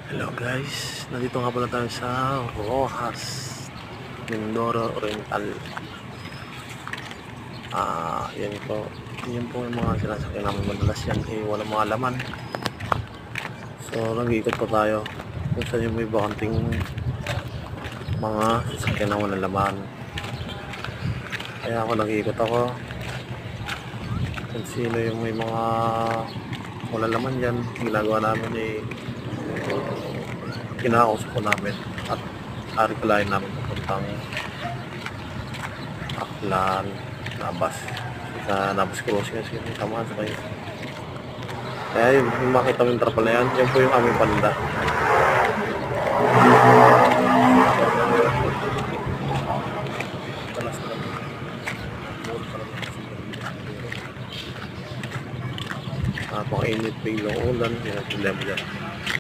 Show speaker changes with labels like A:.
A: Hello guys, nandito nga pala tayo sa Rojas, Mindoro Oriental. Yan po. Yan po yung mga sinasakyan namin madalas yan. Walang mga laman. So, nag-iikot po tayo kung saan yung may bakanting mga sasakyan na walang laman. Kaya ako nag-iikot ako kung sino yung may mga walang laman dyan. Ginagawa namin kinakausap ko namin at arikalain namin papuntang Aklan, Nabas, sa Nabas Crossing kasi may tamaan sa kayo. Kaya yun, yung makita mo yung trapal na yan, yan po yung aming panda. Napakainit pa yung ulan, yan ang problema dyan.